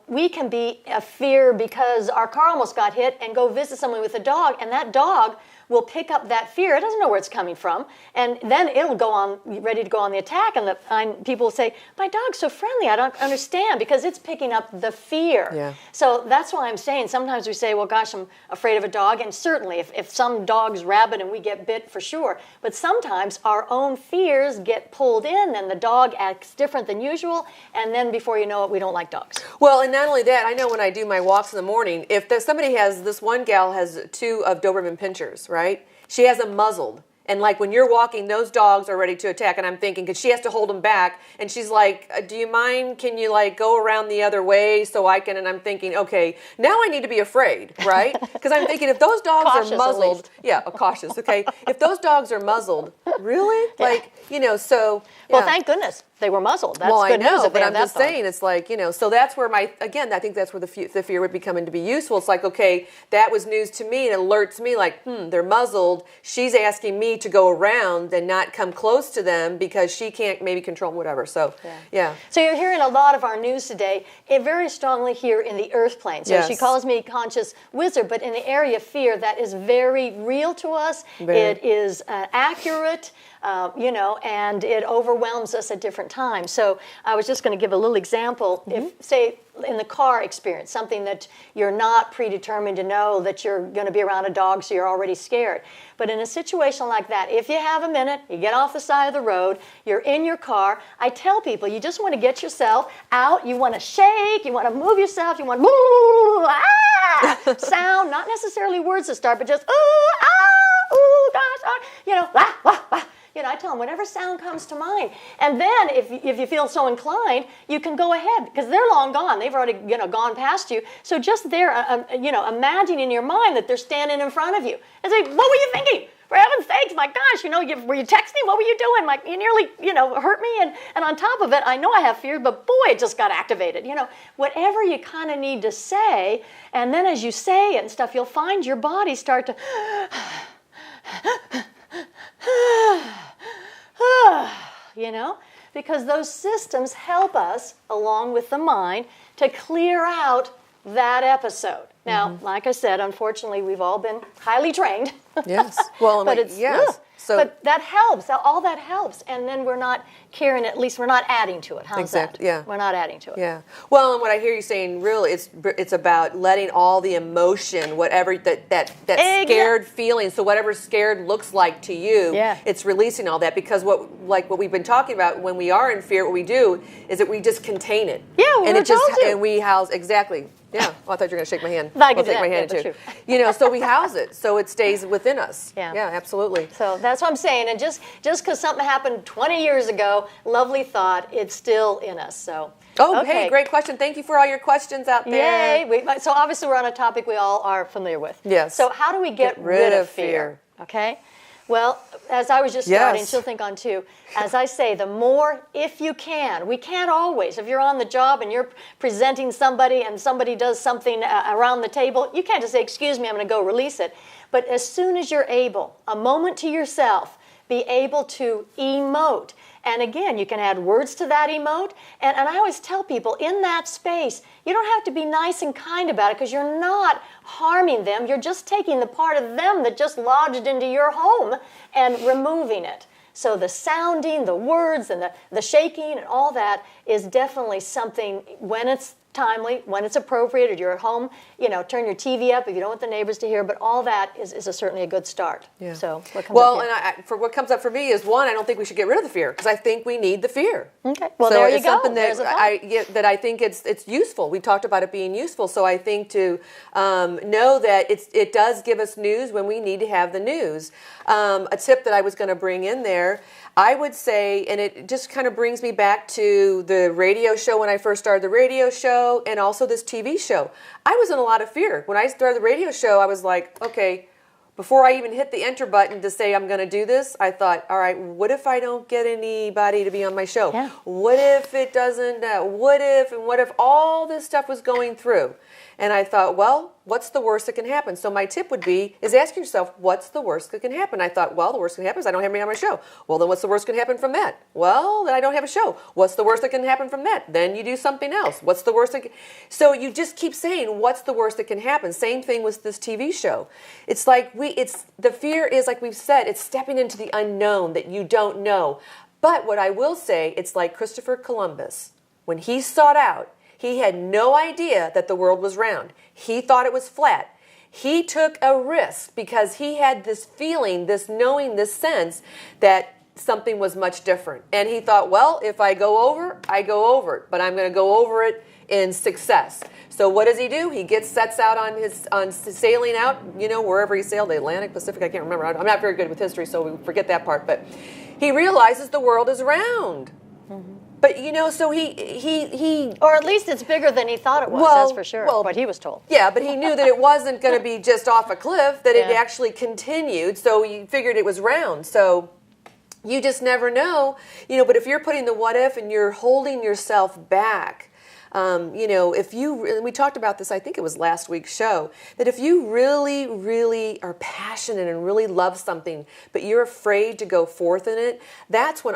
we can be a fear because our car almost got hit and go visit someone with a dog, and that dog will pick up that fear. It doesn't know where it's coming from. And then it'll go on, ready to go on the attack. And people will say, my dog's so friendly, I don't understand, because it's picking up the fear. Yeah. So that's why I'm saying sometimes we say, well, gosh, I'm afraid of a dog. And certainly if some dog's rabid and we get bit, for sure. But sometimes our own fears get pulled in and the dog acts different than usual. And then before you know it, we don't like dogs. Well, and not only that, I know when I do my walks in the morning, if somebody has, this one gal has 2 of Doberman Pinschers, right? She has them muzzled. And like when you're walking, those dogs are ready to attack. And I'm thinking, because she has to hold them back. And she's like, do you mind? Can you like go around the other way so I can? And I'm thinking, okay, now I need to be afraid, right? Because I'm thinking if those dogs Cautious, are muzzled, cautious, okay. If those dogs are muzzled, really? Yeah. Like, so. Well, yeah. thank goodness they were muzzled. That's Well, good I know, news if they but have I'm that just thought. saying, it's like, so that's where I think that's where the fear would be coming to be useful. It's like, okay, that was news to me and it alerts me like, they're muzzled. She's asking me to go around and not come close to them because she can't maybe control whatever. So, yeah. So you're hearing a lot of our news today, very strongly here in the earth plane. So Yes. she calls me conscious wizard, but in the area of fear, that is very real to us. Very. It is accurate. And it overwhelms us at different times. So I was just going to give a little example. If, say, in the car experience, something that you're not predetermined to know that you're going to be around a dog, so you're already scared. But in a situation like that, if you have a minute, you get off the side of the road, you're in your car, I tell people you just want to get yourself out, you want to shake, you want to move yourself, you want sound, not necessarily words that start, but just I tell them whatever sound comes to mind. And then if you feel so inclined, you can go ahead because they're long gone. They've already gone past you. So just there, imagine in your mind that they're standing in front of you and say, "What were you thinking? For heaven's sakes, my gosh, were you texting? What were you doing? Like you nearly, hurt me." And on top of it, I know I have fear, but boy, it just got activated. Whatever you kind of need to say, and then as you say it and stuff, you'll find your body start to. Because those systems help us, along with the mind, to clear out that episode. Now, like I said, unfortunately, we've all been highly trained. Yes. Well, but it's yes. So, but that helps. All that helps, and then we're not carrying. At least we're not adding to it. How's exactly, that? Yeah. We're not adding to it. Yeah. Well, and what I hear you saying, really, it's about letting all the emotion, whatever that scared feeling. So whatever scared looks like to you, it's releasing all that because what we've been talking about when we are in fear, what we do is that we just contain it. Yeah, and we house exactly. Yeah. Well, I thought you were going to shake my hand. I can take my hand too. So we house it, so it stays within us. Yeah. Yeah, absolutely. So that's what I'm saying. And just because something happened 20 years ago, lovely thought, it's still in us. So. Hey, great question. Thank you for all your questions out there. Yay. So obviously we're on a topic we all are familiar with. Yes. So how do we get rid of fear? Okay. Well, as I was just starting, she'll think on too. As I say, the more, if you can, we can't always. If you're on the job and you're presenting somebody and somebody does something around the table, you can't just say, "Excuse me, I'm going to go release it." But as soon as you're able, a moment to yourself, be able to emote. And again, you can add words to that emote. And I always tell people, in that space, you don't have to be nice and kind about it because you're not harming them. You're just taking the part of them that just lodged into your home and removing it. So the sounding, the words, and the shaking and all that is definitely something when it's timely, when it's appropriate, or you're at home, turn your TV up if you don't want the neighbors to hear, but all that is certainly a good start. Yeah. So what comes up and for what comes up for me is, one, I don't think we should get rid of the fear because I think we need the fear. Okay. Well, so there you it's go. Something that I think it's useful. We talked about it being useful, so I think to know that it does give us news when we need to have the news. A tip that I was going to bring in there, I would say, and it just kind of brings me back to the radio show when I first started the radio show and also this TV show. I was in a lot of fear. When I started the radio show, I was like, okay, before I even hit the enter button to say I'm going to do this, I thought, all right, what if I don't get anybody to be on my show? Yeah. What if it doesn't, what if all this stuff was going through? And I thought, well, what's the worst that can happen? So my tip would be, is asking yourself, what's the worst that can happen? I thought, well, the worst that can happen is I don't have anybody on my show. Well, then what's the worst that can happen from that? Well, then I don't have a show. What's the worst that can happen from that? Then you do something else. What's the worst that can... So you just keep saying, what's the worst that can happen? Same thing with this TV show. It's like the fear is, like we've said, it's stepping into the unknown that you don't know. But what I will say, it's like Christopher Columbus. When he sought out, he had no idea that the world was round. He thought it was flat. He took a risk because he had this feeling, this knowing, this sense that something was much different. And he thought, well, if I go over, I go over it. But I'm going to go over it in success. So what does he do? He sets out on sailing out, wherever he sailed, the Atlantic, Pacific, I can't remember. I'm not very good with history, so we forget that part. But he realizes the world is round. Mm-hmm. But, so he... Or at least it's bigger than he thought it was, that's for sure, what he was told. Yeah, but he knew that it wasn't going to be just off a cliff, that it actually continued, so he figured it was round. So you just never know, but if you're putting the what if and you're holding yourself back, we talked about this, I think it was last week's show, that if you really, really are passionate and really love something, but you're afraid to go forth in it, that's when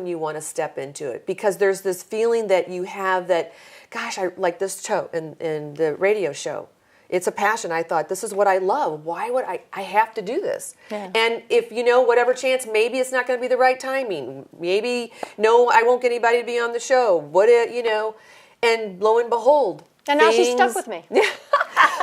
you want to step into it. Because there's this feeling that you have that, gosh, I like this show and the radio show. It's a passion. I thought, this is what I love. Why would I have to do this? Yeah. And if, whatever chance, maybe it's not going to be the right timing. Maybe, no, I won't get anybody to be on the show. And lo and behold. And now she's stuck with me.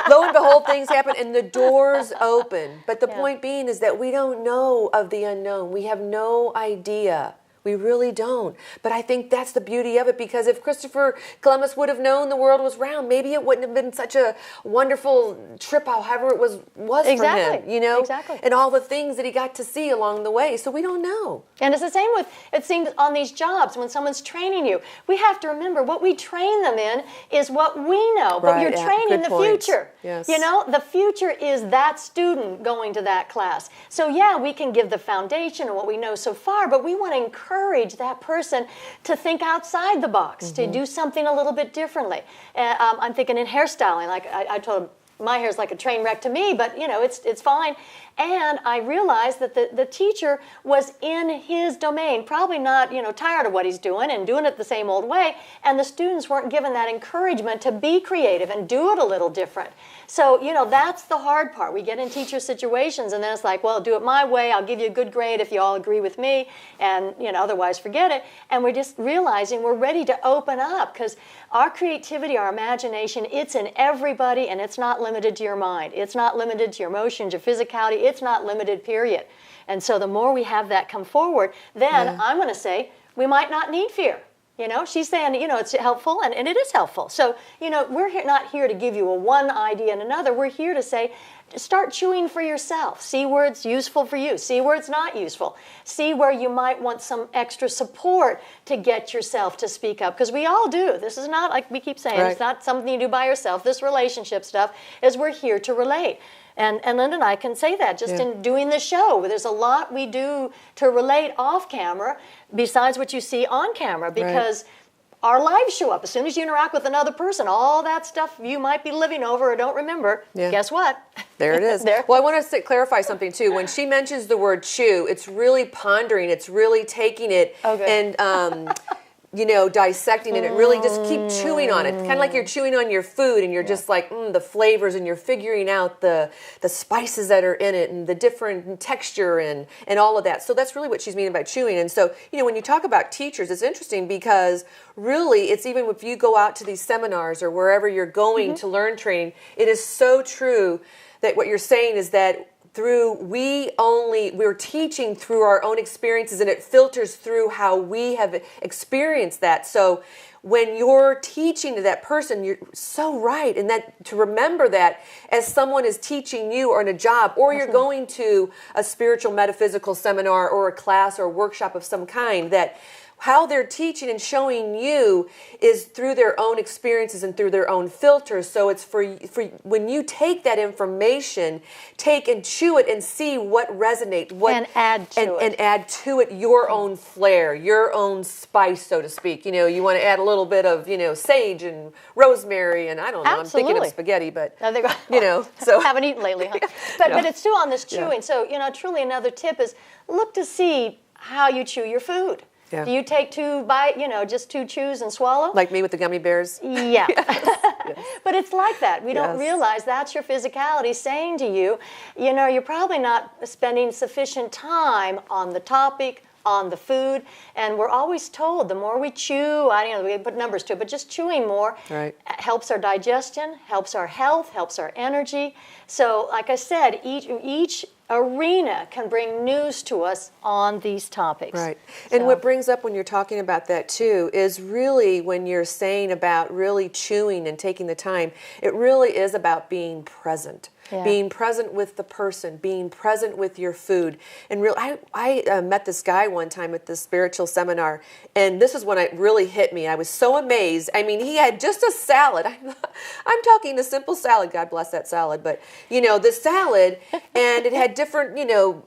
Lo and behold, things happen and the doors open. But the point being is that we don't know of the unknown. We have no idea. We really don't. But I think that's the beauty of it, because if Christopher Columbus would have known the world was round, maybe it wouldn't have been such a wonderful trip, however it was exactly. for him, Exactly. And all the things that he got to see along the way. So we don't know. And it's the same with, it seems, on these jobs, when someone's training you. We have to remember what we train them in is what we know, but you're training the future. Yes. The future is that student going to that class. So we can give the foundation and what we know so far, but we want to encourage that person to think outside the box, to do something a little bit differently. I'm thinking in hairstyling, like I told him, my hair's like a train wreck to me, but it's fine. And I realized that the teacher was in his domain, probably not tired of what he's doing and doing it the same old way, and the students weren't given that encouragement to be creative and do it a little different. So that's the hard part. We get in teacher situations and then it's like, well, do it my way, I'll give you a good grade if you all agree with me, and otherwise forget it. And we're just realizing we're ready to open up, because our creativity, our imagination, it's in everybody, and it's not limited to your mind. It's not limited to your emotions, your physicality. It's not limited, period. And so the more we have that come forward, then I'm going to say we might not need fear. She's saying, it's helpful, and it is helpful. So, we're not here to give you a one idea and another. We're here to say, start chewing for yourself. See where it's useful for you. See where it's not useful. See where you might want some extra support to get yourself to speak up. Because we all do. This is not, like we keep saying, It's not something you do by yourself. This relationship stuff is we're here to relate. And Linda and I can say that just in doing the show. There's a lot we do to relate off camera besides what you see on camera, because our lives show up. As soon as you interact with another person, all that stuff you might be living over or don't remember, guess what? There it is. Well, I want to clarify something, too. When she mentions the word chew, it's really pondering. It's really taking it and... dissecting it and really just keep chewing on it. Kind of like you're chewing on your food and you're just like, the flavors, and you're figuring out the spices that are in it and the different texture and all of that. So that's really what she's meaning by chewing. And so, when you talk about teachers, it's interesting because really it's even if you go out to these seminars or wherever you're going to learn training, it is so true that what you're saying is that we're teaching through our own experiences, and it filters through how we have experienced that. So when you're teaching to that person, you're so right. And that to remember that as someone is teaching you or in a job, or you're going to a spiritual metaphysical seminar or a class or a workshop of some kind, that how they're teaching and showing you is through their own experiences and through their own filters. So it's for when you take that information, take and chew it and see what resonates, and add to it your own flair, your own spice, so to speak. You know, you want to add a little bit of, you know, sage and rosemary, and I don't know. Absolutely. I'm thinking of spaghetti, but you know, so haven't eaten lately, huh? But it's too on this chewing. So, you know, truly another tip is look to see how you chew your food. Yeah. Do you take just 2 chews and swallow? Like me with the gummy bears? Yeah. Yes. But it's like that. We don't realize that's your physicality saying to you, you know, you're probably not spending sufficient time on the topic, on the food, and we're always told the more we chew, we put numbers to it, but just chewing more helps our digestion, helps our health, helps our energy. So, like I said, each arena can bring news to us on these topics. Right. And what brings up when you're talking about that too is really when you're saying about really chewing and taking the time, it really is about being present. Yeah. Being present with the person, being present with your food. And I met this guy one time at this spiritual seminar, and this is when it really hit me. I was so amazed. I mean, he had just a salad. I'm talking a simple salad. God bless that salad. But, you know, the salad, and it had different, you know,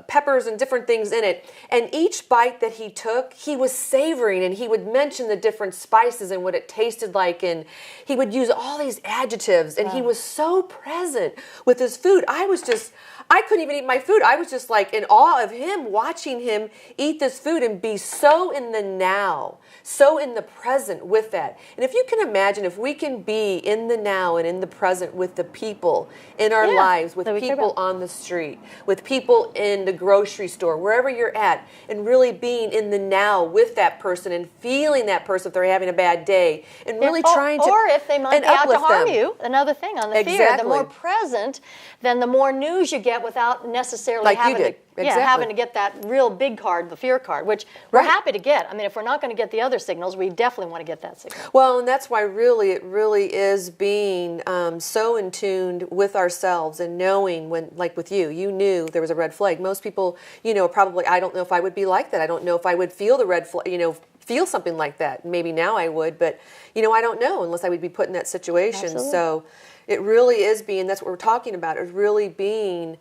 peppers and different things in it. And each bite that he took, he was savoring, and he would mention the different spices and what it tasted like. And he would use all these adjectives, and he was so present with his food. I couldn't even eat my food. I was just like in awe of him, watching him eat this food and be so in the now, so in the present with that. And if you can imagine, if we can be in the now and in the present with the people in our lives, with people on the street, with people in the grocery store, wherever you're at, and really being in the now with that person and feeling that person if they're having a bad day, and really trying to or if they might be out to harm you. Another thing on the fear, the more present, then the more news you get without necessarily having to get that real big card, the fear card, which we're happy to get. I mean, if we're not going to get the other signals, we definitely want to get that signal. Well, and that's why it really is being so in tune with ourselves and knowing when, like with you knew there was a red flag. Most people, you know, probably, I don't know if I would be like that. I don't know if I would feel the red flag, you know, feel something like that. Maybe now I would, but, you know, I don't know unless I would be put in that situation. Absolutely. So it really is being, that's what we're talking about, is really being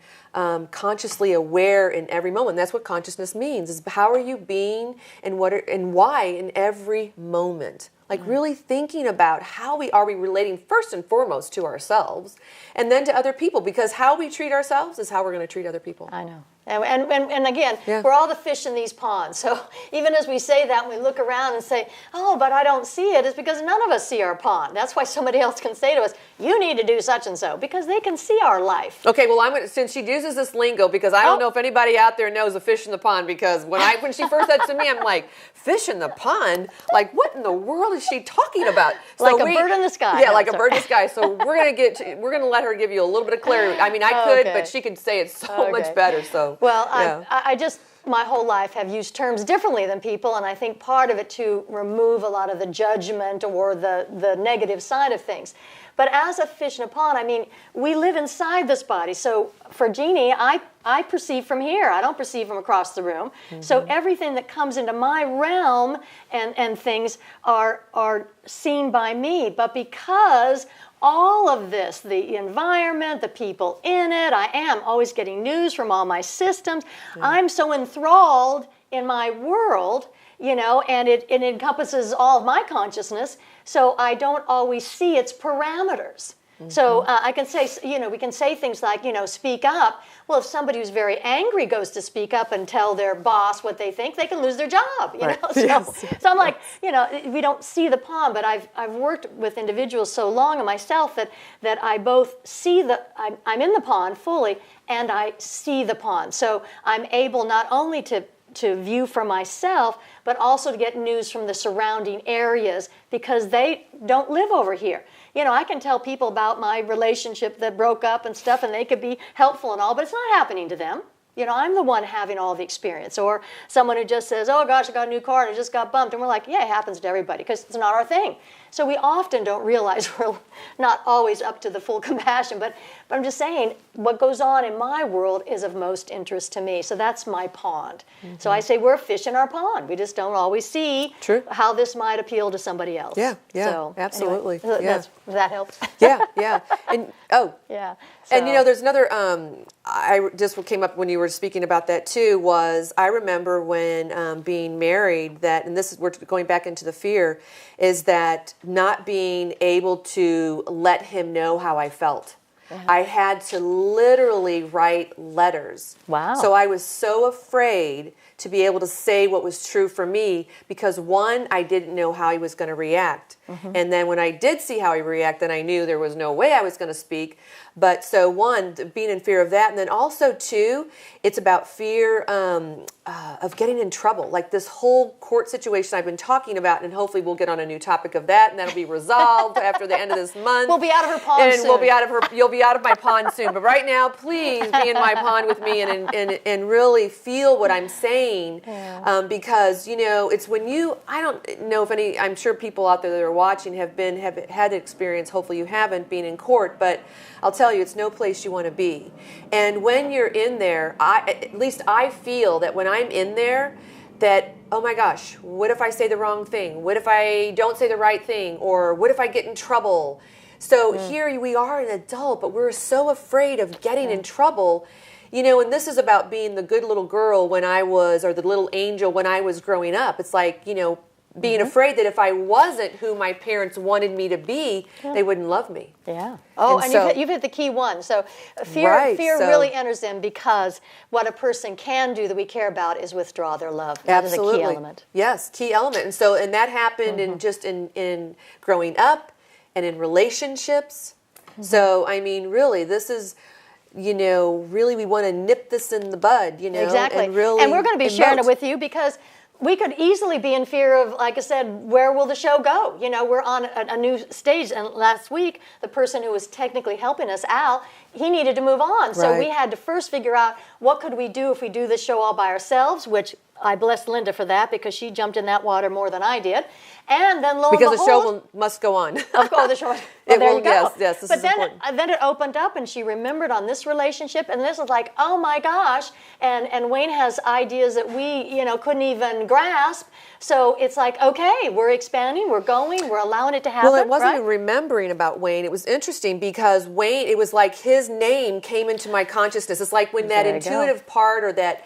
consciously aware in every moment. That's what consciousness means, is how are you being and and why in every moment. Like really thinking about how we relating first and foremost to ourselves and then to other people, because how we treat ourselves is how we're going to treat other people. I know. And again, we're all the fish in these ponds. So even as we say that, and we look around and say, oh, but I don't see it, it's because none of us see our pond. That's why somebody else can say to us, you need to do such and so, because they can see our life. Okay, well, since she uses this lingo, because I don't know if anybody out there knows a fish in the pond, because when she first said to me, I'm like, fish in the pond? Like, what in the world is she talking about? So like a bird in the sky. Yeah, like a bird in the sky. So we're gonna let her give you a little bit of clarity. I mean, I could, but she could say it so much better. So. Well, I just, my whole life, have used terms differently than people, and I think part of it to remove a lot of the judgment or the negative side of things. But as a fish in a pond, I mean, we live inside this body. So for Jeannie, I perceive from here. I don't perceive from across the room. Mm-hmm. So everything that comes into my realm and things are seen by me. But because all of this, the environment, the people in it, I am always getting news from all my systems. Yeah. I'm so enthralled in my world, you know, and it encompasses all of my consciousness, so I don't always see its parameters. Mm-hmm. So I can say, you know, we can say things like, you know, speak up. Well, if somebody who's very angry goes to speak up and tell their boss what they think, they can lose their job, you know. So I'm like, you know, we don't see the pond, but I've worked with individuals so long and myself that I both see I'm in the pond fully and I see the pond. So I'm able not only to view for myself, but also to get news from the surrounding areas because they don't live over here. You know, I can tell people about my relationship that broke up and stuff, and they could be helpful and all, but it's not happening to them. You know, I'm the one having all the experience. Or someone who just says, oh gosh, I got a new car and I just got bumped. And we're like, yeah, it happens to everybody because it's not our thing. So we often don't realize we're not always up to the full compassion. But I'm just saying, what goes on in my world is of most interest to me. So that's my pond. Mm-hmm. So I say we're a fish in our pond. We just don't always see how this might appeal to somebody else. Yeah, so, absolutely. Anyway, that helps. Yeah. And yeah. So. And there's another. I just came up when you were speaking about that too. Was I remember when being married that, and this is we're going back into the fear, is that not being able to let him know how I felt. I had to literally write letters. Wow. So I was so afraid to be able to say what was true for me because, one, I didn't know how he was going to react. Mm-hmm. And then when I did see how he reacted, I knew there was no way I was going to speak. But so, one, being in fear of that. And then also, two, it's about fear of getting in trouble. Like this whole court situation I've been talking about, and hopefully we'll get on a new topic of that, and that'll be resolved after the end of this month. We'll be out of her pond soon. We'll be out of her. You'll be out of my pond soon. But right now, please be in my pond with me and really feel what I'm saying. Yeah. Because it's when I don't know if any. I'm sure people out there that are watching have had experience. Hopefully you haven't been in court, but I'll tell you, it's no place you want to be. And when you're in there, at least I feel that when I'm in there, that, oh my gosh, what if I say the wrong thing? What if I don't say the right thing? Or what if I get in trouble? So here we are an adult, but we're so afraid of getting in trouble. And this is about being the good little girl when I was, or the little angel when I was growing up. It's like, being afraid that if I wasn't who my parents wanted me to be, they wouldn't love me. Yeah. Oh, and so, you've hit the key one. So fear really enters in because what a person can do that we care about is withdraw their love. That is a key element. Yes, key element. And that happened in growing up and in relationships. Mm-hmm. So, really, this is... really we want to nip this in the bud, Exactly. And really and we're going to be sharing it with you because we could easily be in fear of, like I said, where will the show go? We're on a new stage, and last week, the person who was technically helping us, Al, he needed to move on. Right. So we had to first figure out what could we do if we do this show all by ourselves, which I bless Linda for that because she jumped in that water more than I did. And then lo and behold, because the show must go on. Of course, the show. Well, there you go. Yes, this but is then, important. Then it opened up, and she remembered on this relationship, and this was like, oh my gosh. And Wayne has ideas that we, couldn't even grasp. So it's like, okay, we're expanding, we're going, we're allowing it to happen. Well, it wasn't even remembering about Wayne. It was interesting because Wayne, it was like his name came into my consciousness. It's like when that intuitive part or that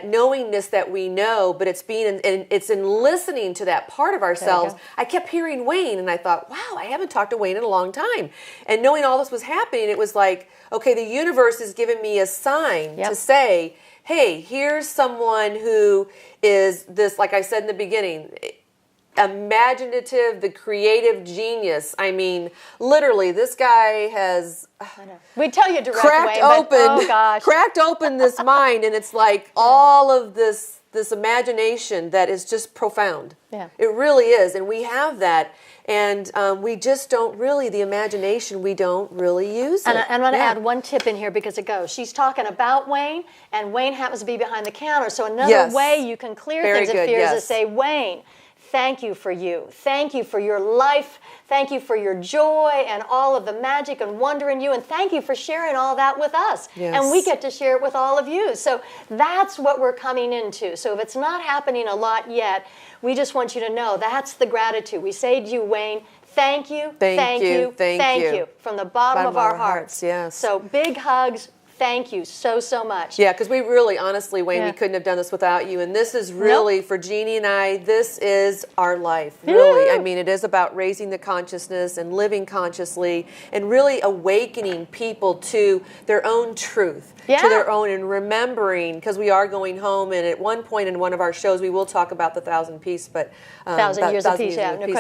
knowingness that we know, but it's in listening to that part of ourselves. I kept hearing Wayne, and I thought, wow, I haven't talked to Wayne in a long time. And knowing all this was happening, it was like, okay, the universe is giving me a sign to say, hey, here's someone who is this, like I said in the beginning, imaginative, the creative genius. Literally, this guy has we tell you direct cracked open this mind, and it's like all of this imagination that is just profound. Yeah, it really is, and we have that. And we just don't really, the imagination, we don't really use it. And I'm going to add one tip in here because it goes. She's talking about Wayne, and Wayne happens to be behind the counter. So another way you can clear things and fears is say, Wayne, thank you for you. Thank you for your life. Thank you for your joy and all of the magic and wonder in you. And thank you for sharing all that with us. Yes. And we get to share it with all of you. So that's what we're coming into. So if it's not happening a lot yet, we just want you to know that's the gratitude. We say to you, Wayne, thank you, thank you, from the bottom of our hearts. Yes. So big hugs. Thank you so much. Yeah, because we really, honestly, Wayne, we couldn't have done this without you. And this is really, for Jeannie and I, this is our life, really. It is about raising the consciousness and living consciously and really awakening people to their own truth, to their own, and remembering, because we are going home, and at one point in one of our shows, we will talk about the 1,000 Piece, but... 1,000 Years of Peace,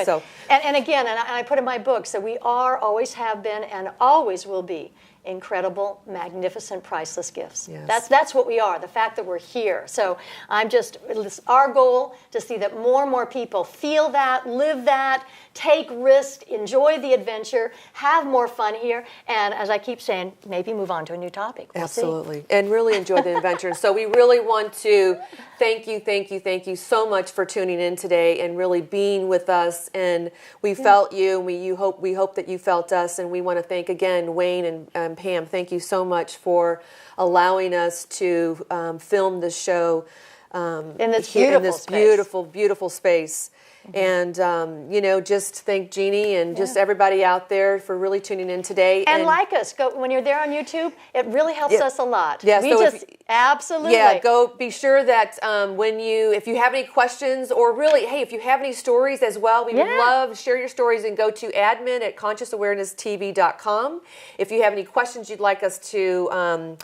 So. And again, and I put in my book, so we are, always have been, and always will be incredible, magnificent, priceless gifts. Yes. That's what we are, the fact that we're here. So it's our goal to see that more and more people feel that, live that, take risks, enjoy the adventure, have more fun here, and as I keep saying, maybe move on to a new topic. We'll Absolutely. see. And really enjoy the adventure. So we really want to thank you so much for tuning in today and really being with us. And we felt you, and we hope that you felt us. And we want to thank again Wayne and Pam. Thank you so much for allowing us to film this show in this beautiful space. And, just thank Jeannie and just everybody out there for really tuning in today. And like us. When you're there on YouTube, it really helps us a lot. Yeah, absolutely. Yeah, go be sure that if you have any questions or really, hey, if you have any stories as well, we would love to share your stories and go to admin@consciousawareness.tv.com. If you have any questions you'd like us to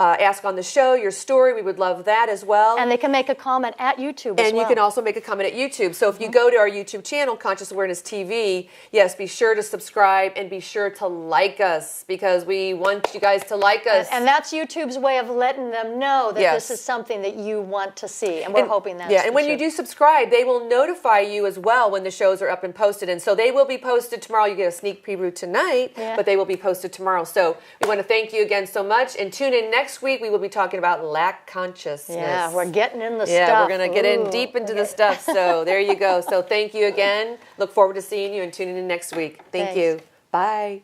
ask on the show, your story, we would love that as well. And they can make a comment at YouTube as well. And you can also make a comment at YouTube. So if you go to our YouTube channel, Conscious Awareness TV, yes, be sure to subscribe and be sure to like us because we want you guys to like us. And that's YouTube's way of letting them know that this is something that you want to see. And we're hoping that's and when you do subscribe, they will notify you as well when the shows are up and posted. And so they will be posted tomorrow. You get a sneak preview tonight, but they will be posted tomorrow. So we want to thank you again so much. And tune in next week. We will be talking about lack consciousness. Yeah, we're getting in the stuff. Yeah, we're going to get in deep into the stuff. So there you go. So thank you again. Look forward to seeing you and tuning in next week. Thank you. Bye.